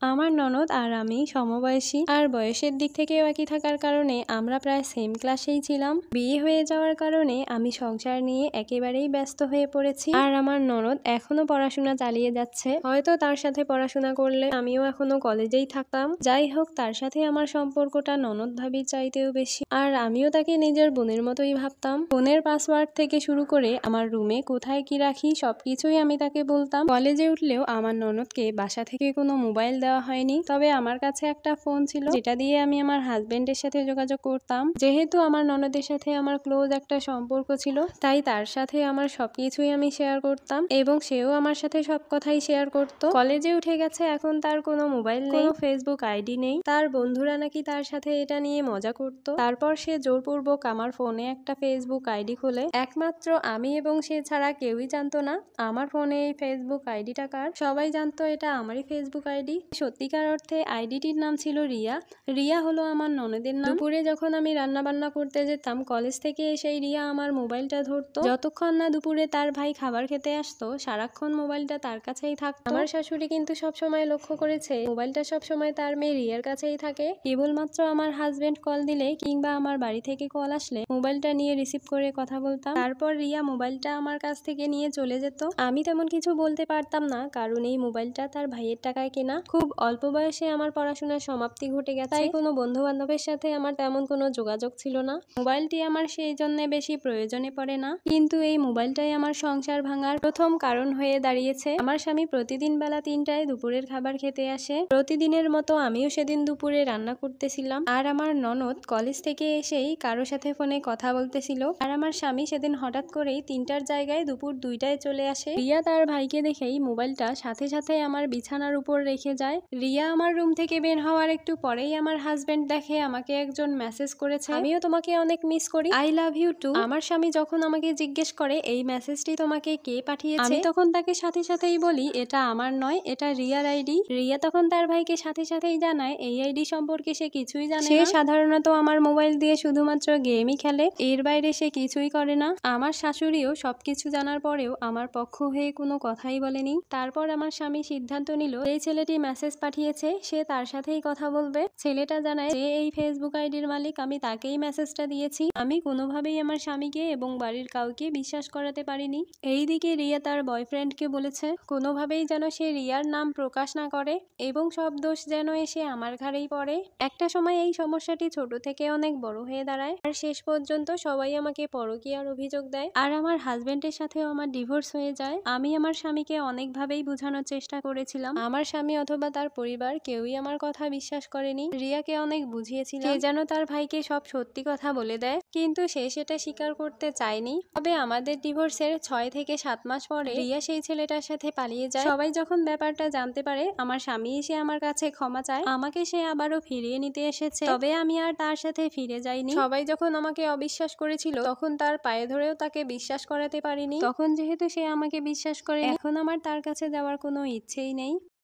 আমার ননদ আর আমি সমবয়সী, আর বয়সের দিক থেকেও একই থাকার কারণে আমরা প্রায় সেম ক্লাসেই ছিলাম। বিয়ে হয়ে যাওয়ার কারণে আমি সংসার নিয়ে একেবারেই ব্যস্ত হয়ে পড়েছি, আর আমার ননদ এখনো পড়াশোনা চালিয়ে যাচ্ছে। হয়তো তার সাথে পড়াশোনা করলে আমিও এখনো কলেজেই থাকতাম। যাই হোক, তার সাথে আমার সম্পর্কটা ননদ ভাবির চাইতেও বেশি, আর আমিও তাকে নিজের বোনের মতোই ভাবতাম। ফোনের পাসওয়ার্ড থেকে শুরু করে আমার রুমে কোথায় কি রাখি সবকিছুই আমি তাকে বলতাম। কলেজে উঠলেও আমার ননদকে বাসা থেকে কোনো মোবাইল দেওয়া হয়নি, তবে আমার কাছে একটা ফোন ছিল যেটা দিয়ে আমি আমার হাজবেন্ডের সাথে যোগাযোগ করতাম। যেহেতু আমার ননদের সাথে আমার ক্লোজ একটা সম্পর্ক ছিল, তাই তার সাথে আমার সবকিছুই আমি শেয়ার করতাম এবং সেও আমার সাথে সব কথাই শেয়ার করত। কলেজে উঠে গেছে, এখন তার কোনো মোবাইল নেই, কোনো ফেসবুক আইডি নেই। তার বন্ধুরা নাকি তার সাথে এটা নিয়ে মজা করত। তারপর সে জোরপূর্বক আমার ফোনে একটা ফেসবুক আইডি খোলে। একমাত্র আমি এবং সে ছাড়া কেউই জানতো না আমার ফোনে এই ফেসবুক আইডিটা কার। সবাই জানতো এটা আমারই ফেসবুক আইডি। সত্যিকার অর্থে আইডিটির নাম ছিল রিয়া। রিয়া হলো আমার ননদের নাম। দুপুরে যখন আমি রান্না বান্না করতে যেতাম, কলেজ থেকে এসেই রিয়া আমার মোবাইলটা ধরতো। যতক্ষণ না দুপুরে তার ভাই খাবার খেতে আসতো, সারাক্ষণ মোবাইলটা তার কাছেই থাকতো। আমার শাশুড়ি কিন্তু সবসময় লক্ষ্য করেছে মোবাইলটা সবসময় তার মেয়ে রিয়ার কাছেই থাকে। কেবলমাত্র আমার হাজবেন্ড কল দিলে কিংবা আমার বাড়ি থেকে কল আসলে মোবাইলটা নিয়ে রিসিভ করে কথা বলতাম। তারপর রিয়া মোবাইলটা আমার কাছ থেকে নিয়ে চলে যেত। আমি তেমন কিছু বলতে পারতাম না, কারণ এই মোবাইলটা তার ভাইয়ের টাকায় কেনা। খুব অল্প বয়সে আমার পড়াশোনার সমাপ্তি ঘটে গেছে, তাই কোনো বন্ধু বান্ধবের সাথে আমার তেমন কোনো যোগাযোগ ছিল না। মোবাইলটি আমার সেই জন্য বেশি প্রয়োজনে পড়ে না, কিন্তু এই মোবাইলটাই আমার সংসার ভাঙার প্রথম কারণ হয়ে দাঁড়িয়েছে। আমার স্বামী প্রতিদিন বেলা 3টায় দুপুরের খাবার খেতে আসে। প্রতিদিনের মতো আমিও সেদিন দুপুরে রান্না করতেছিলাম, আর আমার ননদ কলেজ থেকে এসেই কারো সাথে ফোনে কথা বলতেছিল। আর আমার স্বামী সেদিন হঠাৎ করেই 3টার জায়গায় দুপুর 2টায় চলে আসে। রিয়া তার ভাইকে দেখেই মোবাইলটা সাথে সাথে আমার বিছানার উপর রেখে যায়। রিয়া আমার রুম থেকে বের হওয়ার একটু পরেই আমার হাজবেন্ড দেখে আমাকে একজন মেসেজ করেছে, আমিও তোমাকে অনেক মিস করি, আই লাভ ইউ টু। আমার স্বামী যখন আমাকে জিজ্ঞেস করে এই মেসেজটি তোমাকে কে পাঠিয়েছে, আমি তখন তাকে সাথে সাথেই বলি এটা আমার নয়, এটা রিয়ার আইডি। রিয়া তখন তার ভাইকে সাথে সাথেই জানায় এই আইডি সম্পর্কে সে কিছুই জানে না। সে সাধারণত আমার মোবাইল দিয়ে শুধুমাত্র গেমই খেলে, এর বাইরে সে কিছুই করে না। আমার শাশুড়িও সবকিছু জানার পরেও আমার পক্ষ হয়ে কোনো কথাই বলেনি। তারপর আমার স্বামী সিদ্ধান্ত নিল এই ছেলেটি মেসেজ পাঠিয়েছে, সে তার সাথেই কথা বলবে। ছেলেটা জানায় যে এই ফেসবুক আইডির মালিক আমি তাকেই মেসেজটা দিয়েছি। আমি কোনোভাবেই আমার স্বামীকে এবং বাড়ির কাউকে বিশ্বাস করাতে পারিনি। এইদিকে রিয়া তার বয়ফ্রেন্ডকে বলেছে কোনোভাবেই যেন সে রিয়ার নাম প্রকাশ না করে এবং সব দোষ যেন এসে আমার ঘাড়েই পড়ে। একটা সময় এই সমস্যাটি ছোট থেকে অনেক বড় হয়ে দাঁড়ায়, আর শেষ পর্যন্ত সবাই আমাকে পরকীয়ার অভিযোগ দেয়, আর আমার হাজবেন্ডের সাথেও আমার ডিভোর্স হয়ে যায়। আমি আমার স্বামীকে অনেকভাবেই বোঝানোর চেষ্টা করেছিলাম, আমার স্বামী অথবা তার পরিবার কেউই আমার কথা বিশ্বাস করেনি। রিয়াকে অনেক বুঝিয়েছিলাম সে যেন তার ভাইকে সব সত্যি কথা বলে দেয়, কিন্তু সে সেটা স্বীকার করতে চায়নি। তবে আমাদের ডিভোর্সের 6 থেকে 7 মাস পরে রিয়া সেই ছেলেটার সাথে পালিয়ে যায়। সবাই যখন ব্যাপারটা জানতে পারে, আমার স্বামী এসে আমার কাছে ক্ষমা চায়, আমাকে সে আবারও ফিরিয়ে নিতে এসেছে। তবে আমি আর তার সাথে ফিরে যাইনি। সবাই যখন আমাকে অবিশ্বাস করেছিল, তখন তার পায়ে ধরেও তাকে বিশ্বাস করাতে পারিনি। তখন যেহেতু সে আমাকে বিশ্বাস করে, এখন আমার তার কাছে যাওয়ার কোনো ইচ্ছেই নেই।